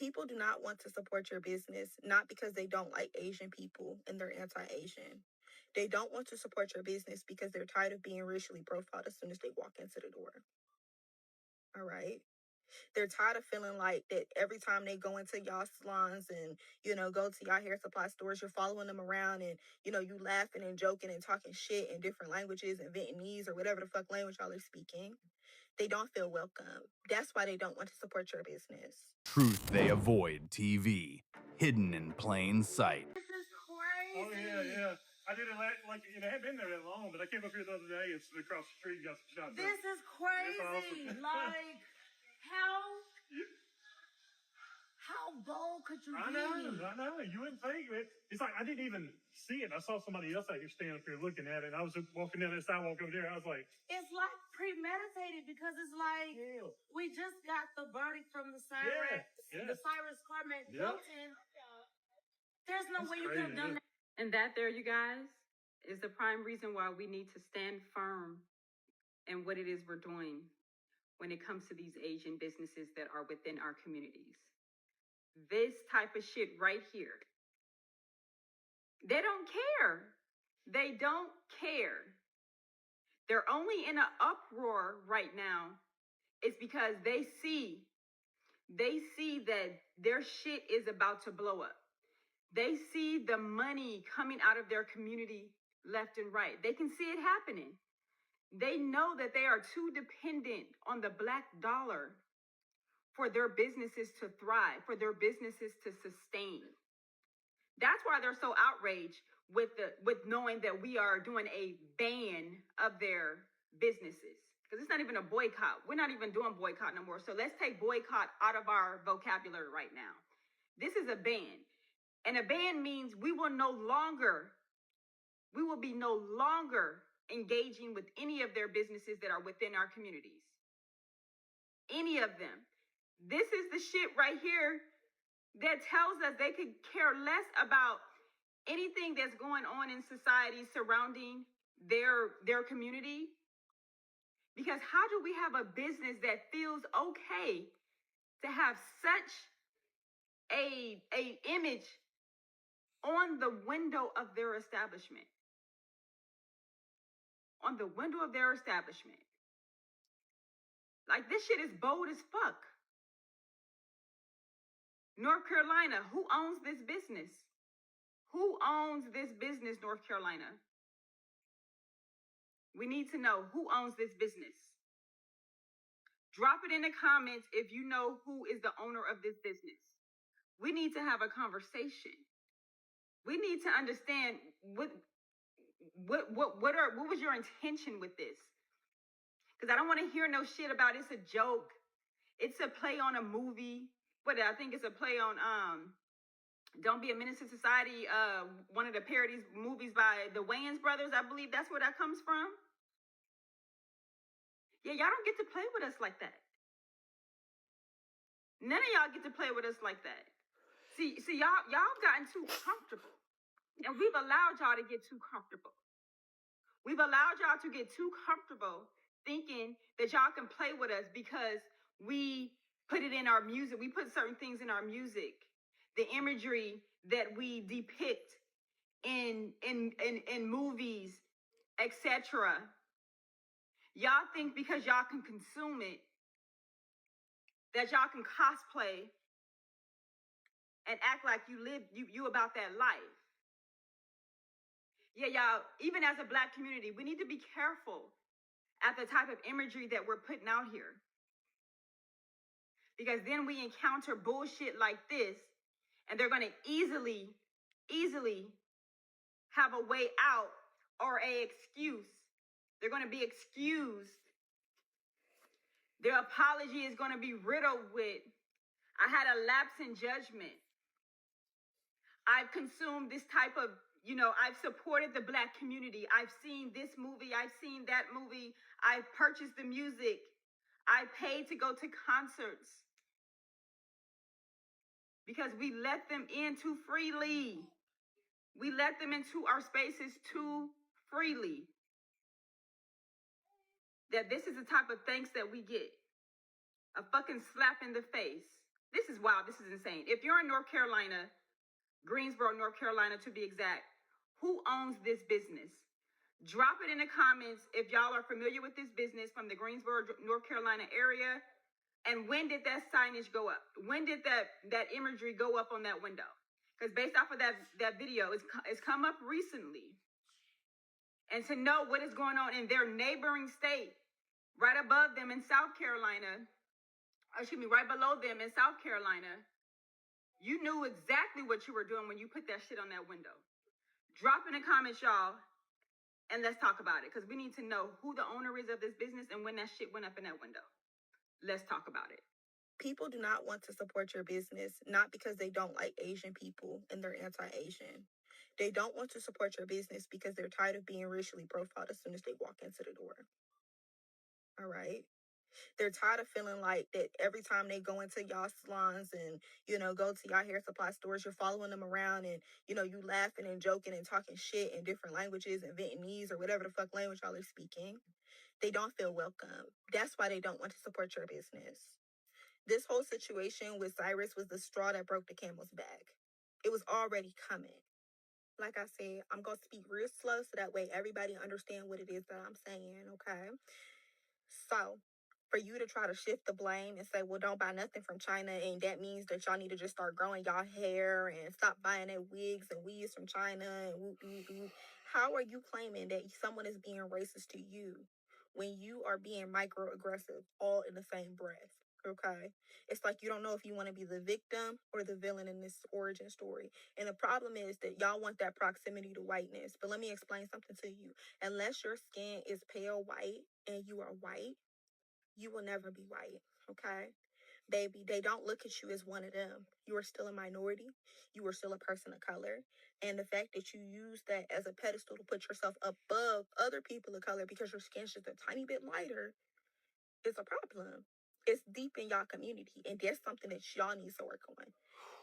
People do not want to support your business, not because they don't like Asian people and they're anti-Asian. They don't want to support your business because they're tired of being racially profiled as soon as they walk into the door. All right? They're tired of feeling like that every time they go into y'all salons and, go to y'all hair supply stores, you're following them around and, you laughing and joking and talking shit in different languages and Vietnamese or whatever the fuck language y'all are speaking. They don't feel welcome. That's why they don't want to support your business. Truth They Avoid TV, hidden in plain sight. This is crazy. Oh, yeah. I did it I hadn't been there that long, but I came up here the other day and stood across the street and got some shots. This is crazy. Awesome. Like, how bold could you be? I know. You wouldn't think it. It's like I didn't even see it. I saw somebody else out here standing up here looking at it. And I was walking down that sidewalk over there. I was like, it's like premeditated because it's like we just got the verdict from the Cyrus, the Cyrus Carmet Hilton. There's no way you could have done that. And that there, you guys, is the prime reason why we need to stand firm in what it is we're doing when it comes to these Asian businesses that are within our communities. This type of shit right here. They don't care. They don't care. They're only in an uproar right now. It's because they see that their shit is about to blow up. They see the money coming out of their community left and right. They can see it happening. They know that they are too dependent on the black dollar for their businesses to thrive, for their businesses to sustain. That's why they're so outraged with knowing that we are doing a ban of their businesses. Because it's not even a boycott. We're not even doing boycott no more. So let's take boycott out of our vocabulary right now. This is a ban. And a ban means we will be no longer engaging with any of their businesses that are within our communities. Any of them. This is the shit right here that tells us they could care less about anything that's going on in society surrounding their community. Because how do we have a business that feels okay to have such a image on the window of their establishment? On the window of their establishment. Like, this shit is bold as fuck. North Carolina, who owns this business? Who owns this business, North Carolina? We need to know who owns this business. Drop it in the comments if you know who is the owner of this business. We need to have a conversation. We need to understand what was your intention with this? Because I don't want to hear no shit about it's a joke. It's a play on a movie. I think it's a play on Don't Be a Menace to Society, one of the parodies movies by the Wayans brothers. I believe that's where that comes from. Yeah, y'all don't get to play with us like that. None of y'all get to play with us like that. See, y'all gotten too comfortable. And we've allowed y'all to get too comfortable. We've allowed y'all to get too comfortable thinking that y'all can play with us because we put it in our music. We put certain things in our music. The imagery that we depict in movies, etc. Y'all think because y'all can consume it, that y'all can cosplay and act like you about that life. Yeah, y'all, even as a Black community, we need to be careful at the type of imagery that we're putting out here. Because then we encounter bullshit like this, and they're going to easily have a way out or a excuse. They're going to be excused. Their apology is going to be riddled with, I had a lapse in judgment. I've consumed this type of, I've supported the Black community. I've seen this movie. I've seen that movie. I've purchased the music. I paid to go to concerts. Because we let them in too freely. We let them into our spaces too freely. That this is the type of thanks that we get. A fucking slap in the face. This is wild. This is insane. If you're in North Carolina, Greensboro, North Carolina to be exact, who owns this business? Drop it in the comments if y'all are familiar with this business from the Greensboro, North Carolina area. And when did that signage go up? When did that imagery go up on that window? Because based off of that video, it's come up recently. And to know what is going on in their neighboring state, right above them in South Carolina, right below them in South Carolina, you knew exactly what you were doing when you put that shit on that window. Drop in the comments, y'all, and let's talk about it, because we need to know who the owner is of this business and when that shit went up in that window. Let's talk about it. People do not want to support your business, not because they don't like Asian people and they're anti-Asian. They don't want to support your business because they're tired of being racially profiled as soon as they walk into the door. All right? They're tired of feeling like that every time they go into y'all salons and, go to y'all hair supply stores, you're following them around and, you laughing and joking and talking shit in different languages and Vietnamese or whatever the fuck language y'all are speaking. They don't feel welcome. That's why they don't want to support your business. This whole situation with Cyrus was the straw that broke the camel's back. It was already coming. Like I said, I'm going to speak real slow so that way everybody understand what it is that I'm saying, okay? So, for you to try to shift the blame and say, well, don't buy nothing from China, and that means that y'all need to just start growing y'all hair and stop buying their wigs and weaves from China and whoop. How are you claiming that someone is being racist to you when you are being microaggressive all in the same breath? Okay, it's like you don't know if you want to be the victim or the villain in this origin story. And the problem is that y'all want that proximity to whiteness. But let me explain something to you. Unless your skin is pale white and you are white, you will never be white. Okay, baby, they don't look at you as one of them. You are still a minority. You are still a person of color. And the fact that you use that as a pedestal to put yourself above other people of color because your skin's just a tiny bit lighter is a problem. It's deep in y'all community, and that's something that y'all need to work on.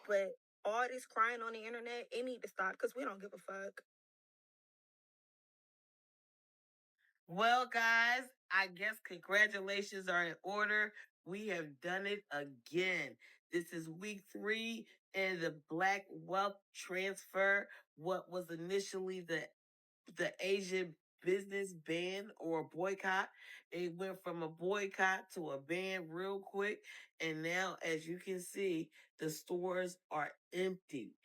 But all this crying on the internet, it need to stop because we don't give a fuck. Well, guys, I guess congratulations are in order. We have done it again. This is week 3 in the Black Wealth Transfer. What was initially the Asian business ban or boycott. It went from a boycott to a ban real quick. And now, as you can see, the stores are empty.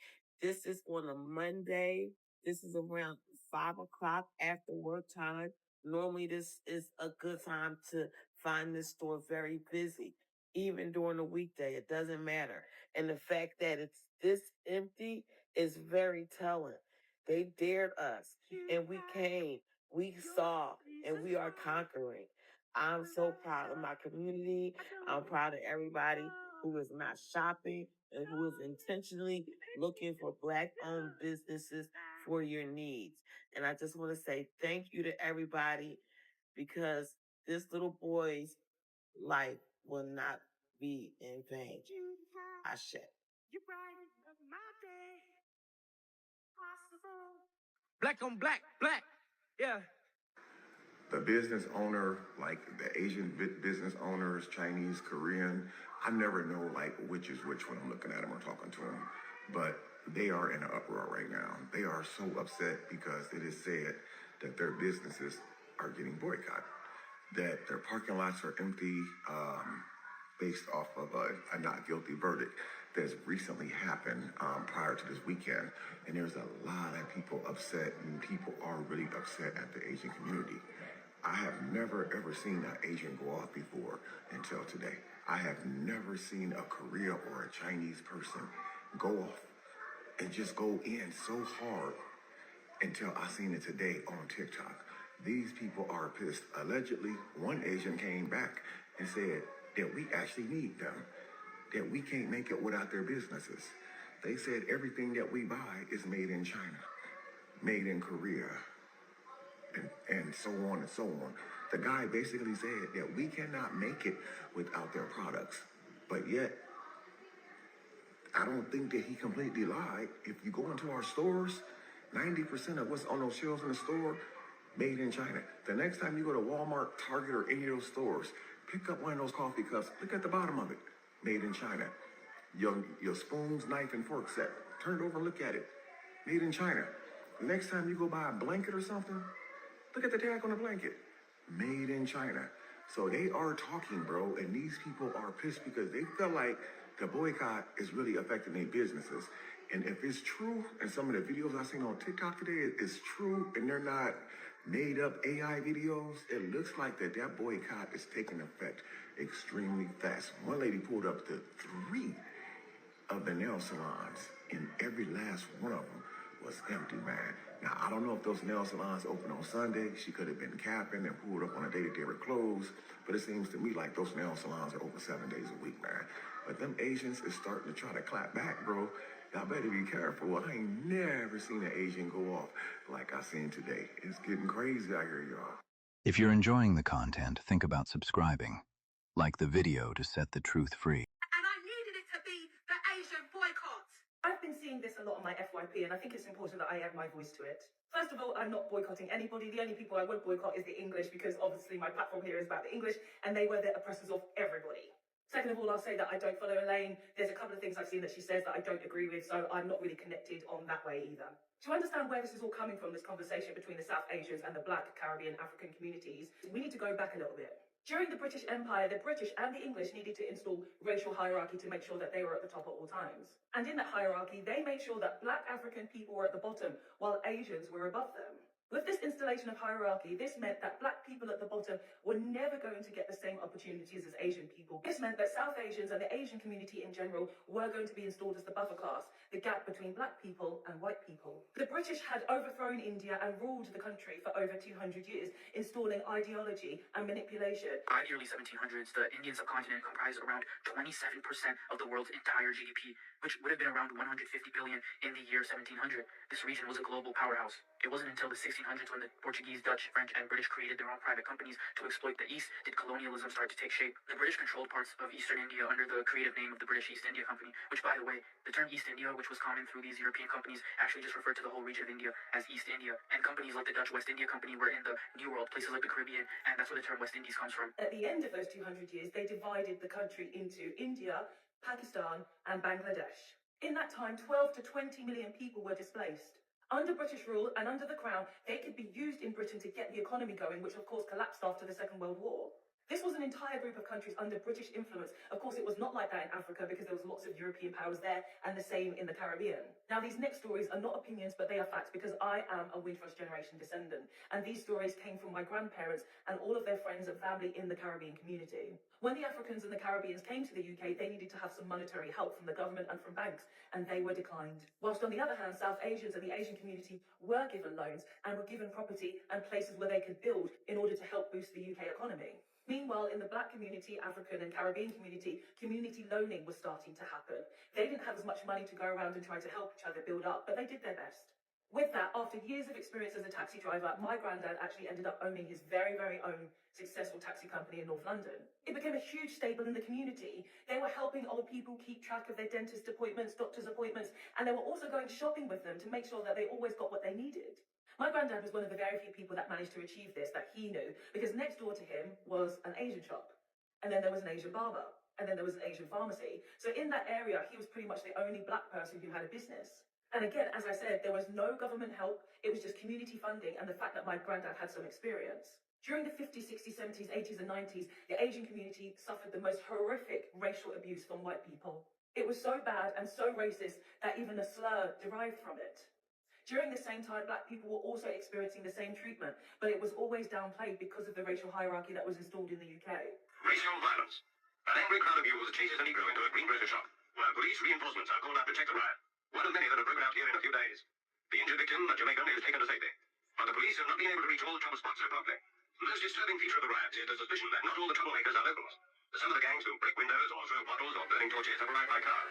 This is on a Monday. This is around 5 o'clock after work time. Normally, this is a good time to find this store very busy. Even during the weekday, it doesn't matter. And the fact that it's this empty is very telling. They dared us, and we came, we saw, and we are conquering. I'm so proud of my community. I'm proud of everybody who is not shopping and who is intentionally looking for Black-owned businesses for your needs. And I just want to say thank you to everybody, because this little boy's life will not be in vain. Ashe. Black on black, black. Yeah. The business owner, like the Asian business owners, Chinese, Korean, I never know like which is which when I'm looking at them or talking to them. But they are in an uproar right now. They are so upset because it is said that their businesses are getting boycotted, that their parking lots are empty, based off of a not guilty verdict that's recently happened prior to this weekend. And there's a lot of people upset, and people are really upset at the Asian community. I have never ever seen an Asian go off before until today. I have never seen a Korean or a Chinese person go off and just go in so hard until I seen it today on TikTok. These people are pissed. Allegedly, one Asian came back and said that we actually need them, that we can't make it without their businesses. They said everything that we buy is made in China, made in Korea, and so on and so on. The guy basically said that we cannot make it without their products. But yet, I don't think that he completely lied. If you go into our stores, 90% of what's on those shelves in the store, made in China. The next time you go to Walmart, Target, or any of those stores, pick up one of those coffee cups. Look at the bottom of it, made in China. Your spoons, knife, and fork set. Turn it over and look at it. Made in China. The next time you go buy a blanket or something, look at the tag on the blanket. Made in China. So they are talking, bro, and these people are pissed because they feel like the boycott is really affecting their businesses. And if it's true, and some of the videos I seen on TikTok today is true, and they're not made up AI videos, it looks like that boycott is taking effect extremely fast. One lady pulled up to 3 of the nail salons, and every last one of them was empty, man. Now, I don't know if those nail salons open on Sunday. She could have been capping and pulled up on a day that they were closed, but it seems to me like those nail salons are open 7 days a week, man. But them Asians is starting to try to clap back, bro. Y'all better be careful. I ain't never seen an Asian go off like I seen today. It's getting crazy out here, y'all. If you're enjoying the content, think about subscribing. Like the video to set the truth free. And I needed it to be the Asian boycott. I've been seeing this a lot on my FYP, and I think it's important that I add my voice to it. First of all, I'm not boycotting anybody. The only people I would boycott is the English, because obviously my platform here is about the English, and they were the oppressors of everybody. Second of all, I'll say that I don't follow Elaine. There's a couple of things I've seen that she says that I don't agree with, so I'm not really connected on that way either. To understand where this is all coming from, this conversation between the South Asians and the Black, Caribbean, African communities, we need to go back a little bit. During the British Empire, the British and the English needed to install racial hierarchy to make sure that they were at the top at all times. And in that hierarchy, they made sure that Black African people were at the bottom, while Asians were above them. With this installation of hierarchy, this meant that Black people at the bottom were never going to get the same opportunities as Asian people. This meant that South Asians and the Asian community in general were going to be installed as the buffer class, the gap between Black people and white people. The British had overthrown India and ruled the country for over 200 years, installing ideology and manipulation. By the early 1700s, the Indian subcontinent comprised around 27% of the world's entire GDP, which would have been around 150 billion in the year 1700. This region was a global powerhouse. It wasn't until the 1600s when the Portuguese, Dutch, French, and British created their own private companies to exploit the East did colonialism start to take shape. The British controlled parts of Eastern India under the creative name of the British East India Company, which, by the way, the term East India, which was common through these European companies, actually just referred to the whole region of India as East India. And companies like the Dutch West India Company were in the New World, places like the Caribbean, and that's where the term West Indies comes from. At the end of those 200 years, they divided the country into India, Pakistan, and Bangladesh. In that time, 12 to 20 million people were displaced. Under British rule and under the Crown, they could be used in Britain to get the economy going, which of course collapsed after the Second World War. This was an entire group of countries under British influence. Of course, it was not like that in Africa because there was lots of European powers there, and the same in the Caribbean. Now, these next stories are not opinions, but they are facts because I am a Windrush generation descendant, and these stories came from my grandparents and all of their friends and family in the Caribbean community. When the Africans and the Caribbeans came to the UK, they needed to have some monetary help from the government and from banks, and they were declined. Whilst on the other hand, South Asians and the Asian community were given loans and were given property and places where they could build in order to help boost the UK economy. Meanwhile, in the Black community, African and Caribbean community loaning was starting to happen. They didn't have as much money to go around and try to help each other build up, but they did their best. With that, after years of experience as a taxi driver, my granddad actually ended up owning his very, very own successful taxi company in North London. It became a huge staple in the community. They were helping old people keep track of their dentist appointments, doctor's appointments, and they were also going shopping with them to make sure that they always got what they needed. My granddad was one of the very few people that managed to achieve this, that he knew, because next door to him was an Asian shop, and then there was an Asian barber, and then there was an Asian pharmacy. So in that area, he was pretty much the only Black person who had a business. And again, as I said, there was no government help. It was just community funding and the fact that my granddad had some experience. During the 50s, 60s, 70s, 80s, and 90s, the Asian community suffered the most horrific racial abuse from white people. It was so bad and so racist that even a slur derived from it. During the same time, Black people were also experiencing the same treatment, but it was always downplayed because of the racial hierarchy that was installed in the UK. Racial violence. An angry crowd of youths chases a Negro into a greengrocer's shop, where police reinforcements are called out to check the riot. One of many that have broken out here in a few days. The injured victim, a Jamaican, is taken to safety. But the police have not been able to reach all the trouble spots so promptly. The most disturbing feature of the riots is the suspicion that not all the troublemakers are locals. Some of the gangs who break windows or throw bottles or burning torches have arrived by car.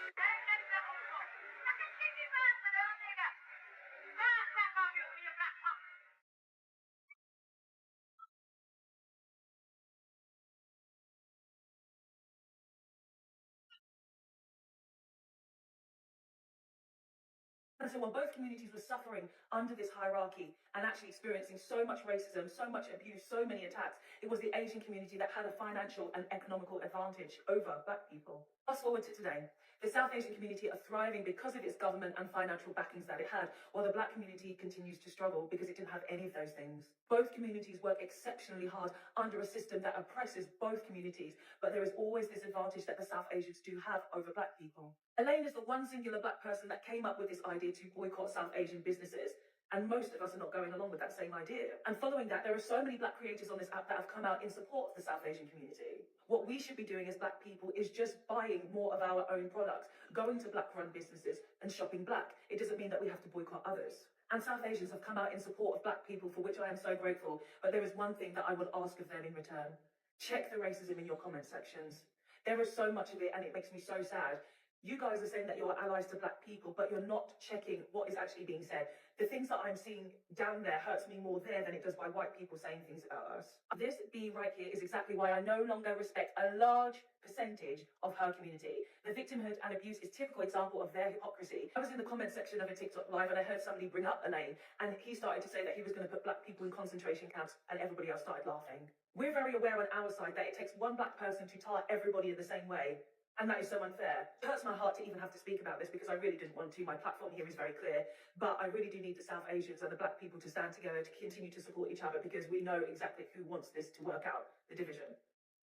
And so while both communities were suffering under this hierarchy and actually experiencing so much racism, so much abuse, so many attacks, it was the Asian community that had a financial and economical advantage over Black people. Fast forward to today. The South Asian community are thriving because of its government and financial backings that it had, while the black community continues to struggle because it didn't have any of those things. Both communities work exceptionally hard under a system that oppresses both communities, but there is always this advantage that the South Asians do have over black people. Elaine is the one singular black person that came up with this idea to boycott South Asian businesses. And most of us are not going along with that same idea. And following that, there are so many black creators on this app that have come out in support of the South Asian community. What we should be doing as black people is just buying more of our own products, going to black-run businesses and shopping black. It doesn't mean that we have to boycott others. And South Asians have come out in support of black people, for which I am so grateful. But there is one thing that I would ask of them in return. Check the racism in your comment sections. There is so much of it, and it makes me so sad. You guys are saying that you're allies to black people, but you're not checking what is actually being said. The things that I'm seeing down there hurts me more there than it does by white people saying things about us. This B right here is exactly why I no longer respect a large percentage of her community. The victimhood and abuse is a typical example of their hypocrisy. I was in the comment section of a TikTok live and I heard somebody bring up Elaine, and he started to say that he was going to put black people in concentration camps, and everybody else started laughing. We're very aware on our side that it takes one black person to tar everybody in the same way. And that is so unfair. It hurts my heart to even have to speak about this because I really didn't want to. My platform here is very clear. But I really do need the South Asians and the black people to stand together to continue to support each other, because we know exactly who wants this to work out, the division.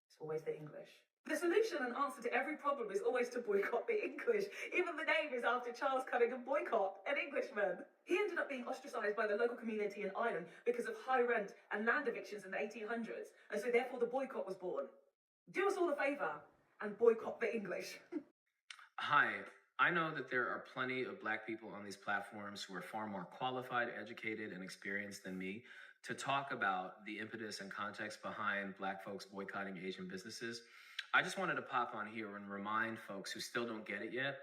It's always the English. The solution and answer to every problem is always to boycott the English. Even the name is after Charles Cunningham Boycott, an Englishman. He ended up being ostracised by the local community in Ireland because of high rent and land evictions in the 1800s. And so therefore the boycott was born. Do us all a favour and boycott the English. Hi, I know that there are plenty of black people on these platforms who are far more qualified, educated, and experienced than me to talk about the impetus and context behind black folks boycotting Asian businesses. I just wanted to pop on here and remind folks who still don't get it yet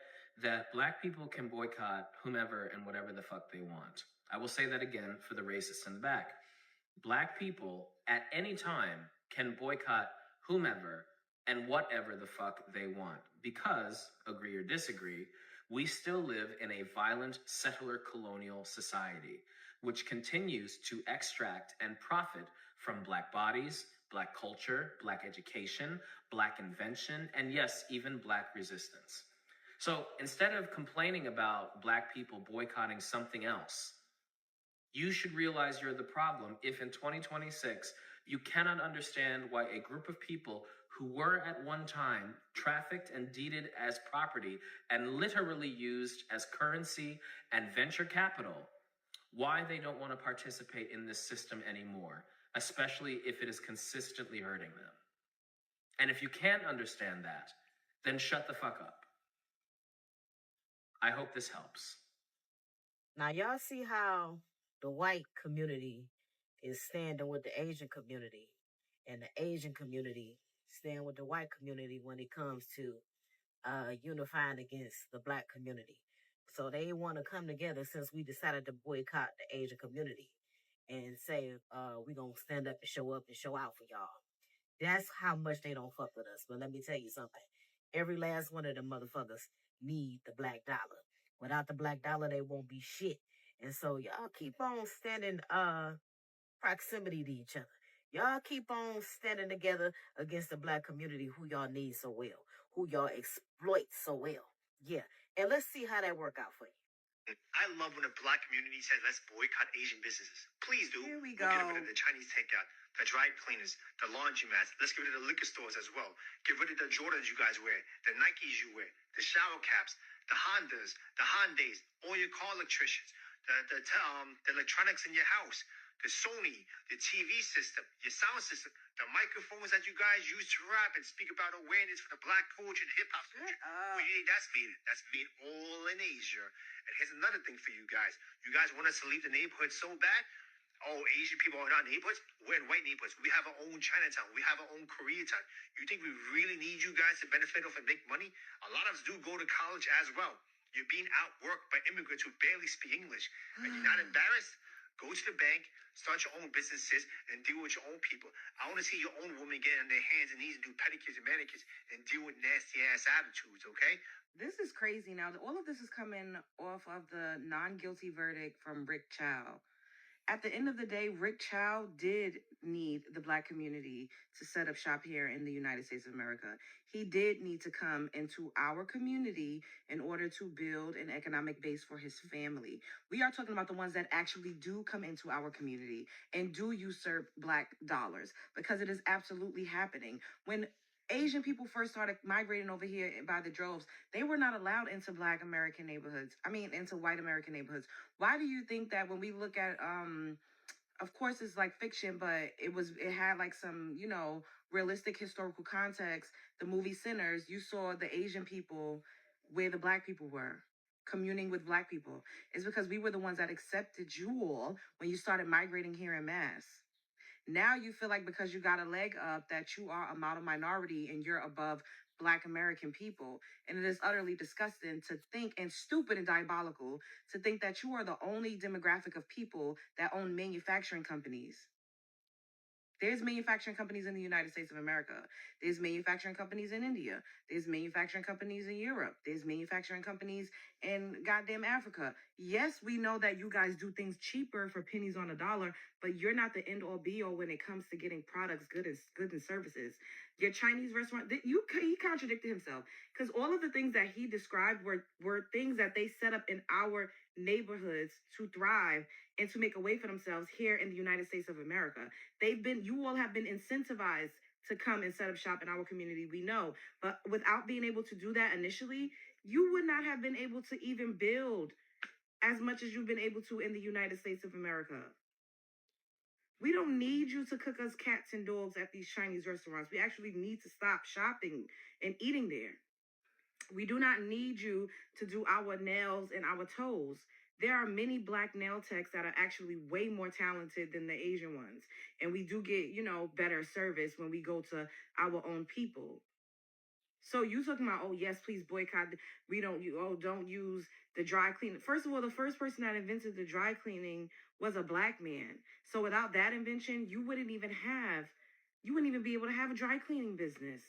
that black people can boycott whomever and whatever the fuck they want. I will say that again for the racists in the back. Black people at any time can boycott whomever and whatever the fuck they want, because, agree or disagree, we still live in a violent settler colonial society, which continues to extract and profit from black bodies, black culture, black education, black invention, and yes, even black resistance. So instead of complaining about black people boycotting something else, you should realize you're the problem if in 2026 you cannot understand why a group of people who were at one time trafficked and deeded as property and literally used as currency and venture capital, why they don't want to participate in this system anymore, especially if it is consistently hurting them. And if you can't understand that, then shut the fuck up. I hope this helps. Now, y'all see how the white community is standing with the Asian community, and the Asian community stand with the white community when it comes to unifying against the black community. So they want to come together since we decided to boycott the Asian community and say we're going to stand up and show out for y'all. That's how much they don't fuck with us. But let me tell you something. Every last one of them motherfuckers need the black dollar. Without the black dollar, they won't be shit. And so y'all keep on standing proximity to each other. Y'all keep on standing together against the black community who y'all need so well, who y'all exploit so well. Yeah. And let's see how that work out for you. I love when the black community says, let's boycott Asian businesses. Please do. Here we We'll get rid go. of the Chinese takeout, the dry cleaners, the laundromats. Let's get rid of the liquor stores as well. Get rid of the Jordans you guys wear, the Nikes you wear, the shower caps, the Hondas, the Hyundais, all your car electricians, the electronics in your house, the Sony, the TV system, your sound system, the microphones that you guys use to rap and speak about awareness for the black culture and hip hop culture. That's made all in Asia. And here's another thing for you guys. You guys want us to leave the neighborhood so bad? Oh, Asian people are not neighborhoods? We're in white neighborhoods. We have our own Chinatown. We have our own Koreatown. You think we really need you guys to benefit off and make money? A lot of us do go to college as well. You're being outworked by immigrants who barely speak English. And you're not embarrassed? Go to the bank, start your own businesses, and deal with your own people. I want to see your own women get on their hands and knees and do pedicures and manicures and deal with nasty-ass attitudes, okay? This is crazy. Now, all of this is coming off of the non-guilty verdict from Rick Chow. At the end of the day, Rick Chow did need the Black community to set up shop here in the United States of America. He did need to come into our community in order to build an economic base for his family. We are talking about the ones that actually do come into our community and do usurp Black dollars, because it is absolutely happening. When Asian people first started migrating over here by the droves, they were not allowed into Black American neighborhoods. Into white American neighborhoods. Why do you think that when we look at of course it's like fiction, but it had like some, realistic historical context, the movie Sinners, you saw the Asian people where the Black people were communing with Black people? It's because we were the ones that accepted you all when you started migrating here en masse. Now you feel like because you got a leg up that you are a model minority and you're above Black American people. And it is utterly disgusting to think, and stupid and diabolical to think, that you are the only demographic of people that own manufacturing companies. There's manufacturing companies in the United States of America. There's manufacturing companies in India. There's manufacturing companies in Europe. There's manufacturing companies in goddamn Africa. Yes, we know that you guys do things cheaper for pennies on a dollar, but you're not the end all be all when it comes to getting products, goods and services. Your Chinese restaurant, he contradicted himself, because all of the things that he described were things that they set up in our neighborhoods to thrive and to make a way for themselves here in the United States of America. You all have been incentivized to come and set up shop in our community, we know. But without being able to do that initially, you would not have been able to even build as much as you've been able to in the United States of America. We don't need you to cook us cats and dogs at these Chinese restaurants. We actually need to stop shopping and eating there. We do not need you to do our nails and our toes. There are many Black nail techs that are actually way more talented than the Asian ones. And we do get, better service when we go to our own people. So you talking about, oh, yes, please boycott. Don't use the dry cleaning. First of all, the first person that invented the dry cleaning was a Black man. So without that invention, you wouldn't even be able to have a dry cleaning business.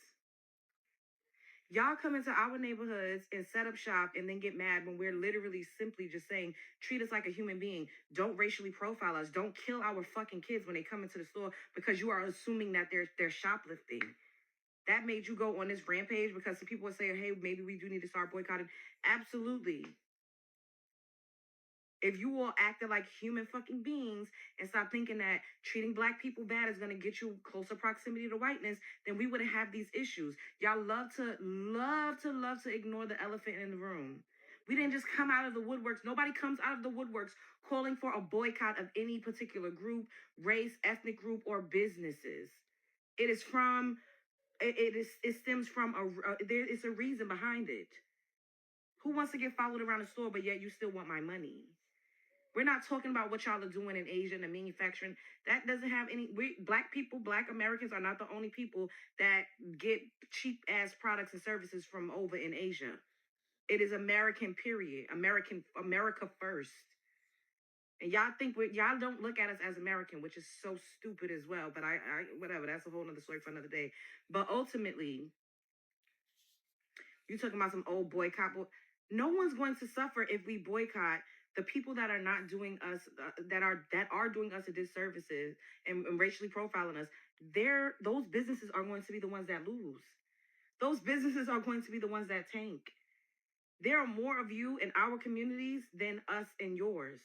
Y'all come into our neighborhoods and set up shop and then get mad when we're literally simply just saying, treat us like a human being. Don't racially profile us. Don't kill our fucking kids when they come into the store because you are assuming that they're shoplifting. That made you go on this rampage because some people are saying, hey, maybe we do need to start boycotting. Absolutely. If you all acted like human fucking beings and stop thinking that treating Black people bad is going to get you closer proximity to whiteness, then we wouldn't have these issues. Y'all love to ignore the elephant in the room. We didn't just come out of the woodworks. Nobody comes out of the woodworks calling for a boycott of any particular group, race, ethnic group, or businesses. It stems from it's a reason behind it. Who wants to get followed around the store, but yet you still want my money? We're not talking about what y'all are doing in Asia and the manufacturing. That doesn't have any. Black people, Black Americans are not the only people that get cheap ass products and services from over in Asia. It is American, period. America first. And y'all don't look at us as American, which is so stupid as well. But I whatever. That's a whole nother story for another day. But ultimately, you talking about some old boycott. No one's going to suffer if we boycott the people that are not doing us, that are doing us a disservices and racially profiling us. Those businesses are going to be the ones that lose. Those businesses are going to be the ones that tank. There are more of you in our communities than us in yours.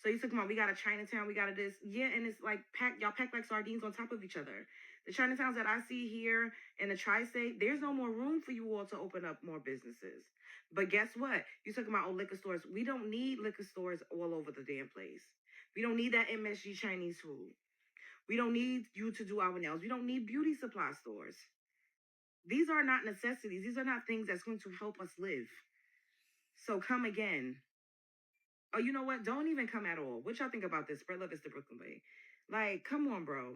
So you talking about we got a Chinatown, we got a this, yeah, and it's like y'all pack like sardines on top of each other. The Chinatowns that I see here in the tri-state, there's no more room for you all to open up more businesses. But guess what? You talking about liquor stores. We don't need liquor stores all over the damn place. We don't need that MSG Chinese food. We don't need you to do our nails. We don't need beauty supply stores. These are not necessities. These are not things that's going to help us live. So come again. Oh, you know what? Don't even come at all. What y'all think about this? Spread love is the Brooklyn way. Like, come on, bro.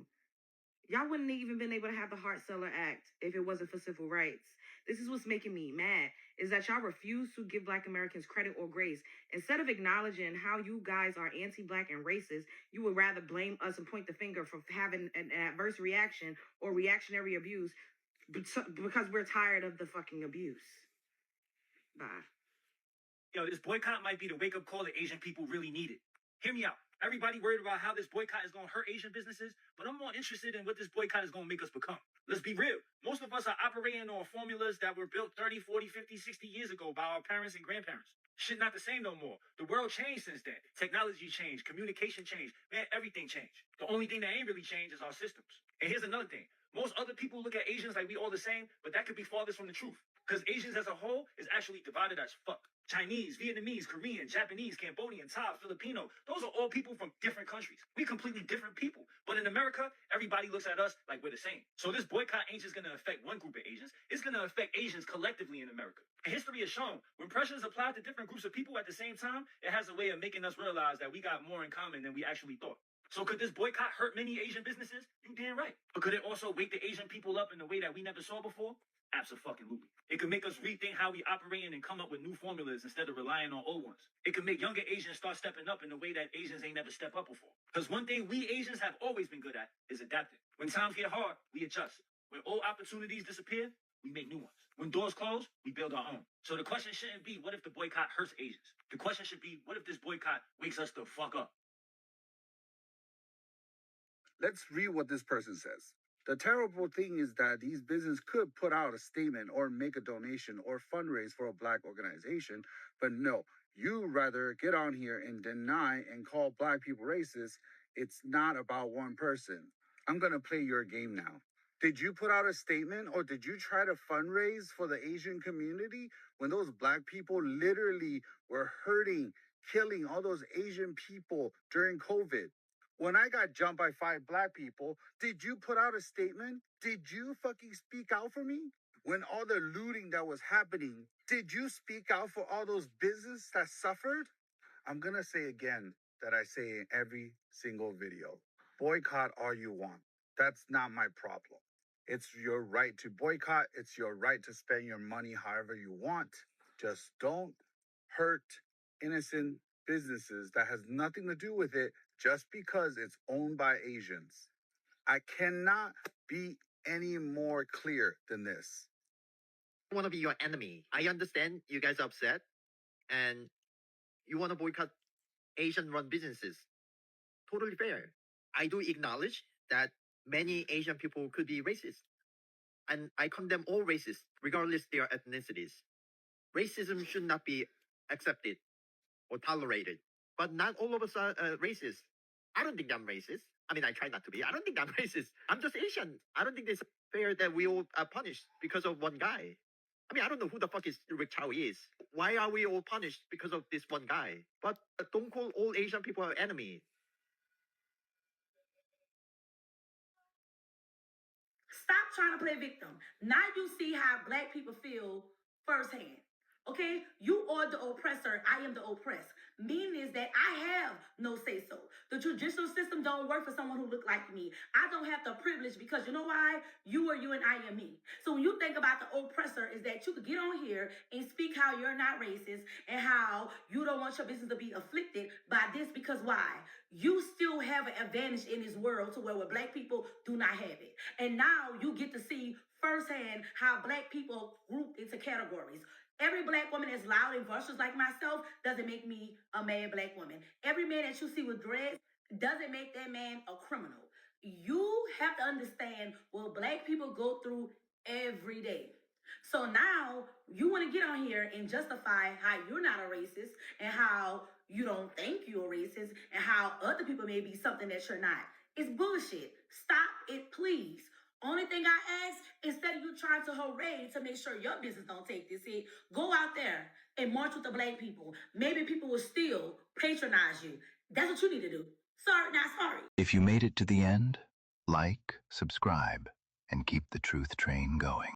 Y'all wouldn't even been able to have the Hart-Celler Act if it wasn't for civil rights. This is what's making me mad, is that y'all refuse to give Black Americans credit or grace. Instead of acknowledging how you guys are anti-Black and racist, you would rather blame us and point the finger for having an adverse reaction or reactionary abuse because we're tired of the fucking abuse. Bye. Yo, this boycott might be the wake-up call that Asian people really needed. Hear me out. Everybody worried about how this boycott is going to hurt Asian businesses, but I'm more interested in what this boycott is going to make us become. Let's be real. Most of us are operating on formulas that were built 30, 40, 50, 60 years ago by our parents and grandparents. Shit not the same no more. The world changed since then. Technology changed, communication changed, man, everything changed. The only thing that ain't really changed is our systems. And here's another thing. Most other people look at Asians like we all the same, but that could be farthest from the truth. Because Asians as a whole is actually divided as fuck. Chinese, Vietnamese, Korean, Japanese, Cambodian, Thai, Filipino. Those are all people from different countries. We completely different people. But in America, everybody looks at us like we're the same. So this boycott ain't just going to affect one group of Asians. It's going to affect Asians collectively in America. And history has shown when pressure is applied to different groups of people at the same time, it has a way of making us realize that we got more in common than we actually thought. So could this boycott hurt many Asian businesses? You damn right. But could it also wake the Asian people up in a way that we never saw before? Absolutely. It could make us rethink how we operate and come up with new formulas instead of relying on old ones. It could make younger Asians start stepping up in a way that Asians ain't never stepped up before. Because one thing we Asians have always been good at is adapting. When times get hard, we adjust. When old opportunities disappear, we make new ones. When doors close, we build our own. So the question shouldn't be, what if the boycott hurts Asians? The question should be, what if this boycott wakes us the fuck up? Let's read what this person says. The terrible thing is that these businesses could put out a statement or make a donation or fundraise for a black organization, but no, you rather get on here and deny and call black people racist. It's not about one person. I'm going to play your game now. Did you put out a statement or did you try to fundraise for the Asian community when those black people literally were hurting, killing all those Asian people during COVID? When I got jumped by 5 black people, did you put out a statement? Did you fucking speak out for me? When all the looting that was happening, did you speak out for all those businesses that suffered? I'm gonna say again that I say in every single video. Boycott all you want. That's not my problem. It's your right to boycott. It's your right to spend your money however you want. Just don't hurt innocent businesses that has nothing to do with it just because it's owned by Asians. I cannot be any more clear than this. I want to be your enemy. I understand you guys are upset and you want to boycott Asian-run businesses. Totally fair. I do acknowledge that many Asian people could be racist. And I condemn all races, regardless their ethnicities. Racism should not be accepted or tolerated. But not all of us are racist. I don't think I'm racist. I mean, I try not to be. I don't think I'm racist. I'm just Asian. I don't think it's fair that we all are punished because of one guy. I mean, I don't know who the fuck is Rick Chow is. Why are we all punished because of this one guy? But don't call all Asian people our enemy. Stop trying to play victim. Now you see how black people feel firsthand. Okay, you are the oppressor. I am the oppressed. Meaning is that I have no say so. The judicial system don't work for someone who look like me. I don't have the privilege because you know why? You are you and I am me. So when you think about the oppressor, is that you could get on here and speak how you're not racist and how you don't want your business to be afflicted by this because why? You still have an advantage in this world to where black people do not have it. And now you get to see firsthand how black people group into categories. Every black woman that's loud and boisterous like myself doesn't make me a mad black woman. Every man that you see with dreads doesn't make that man a criminal. You have to understand what black people go through every day. So now you want to get on here and justify how you're not a racist and how you don't think you're a racist and how other people may be something that you're not. It's bullshit. Stop it, please. Only thing I ask, instead of you trying to hooray to make sure your business don't take this hit, go out there and march with the black people. Maybe people will still patronize you. That's what you need to do. Sorry, not sorry. If you made it to the end, like, subscribe, and keep the truth train going.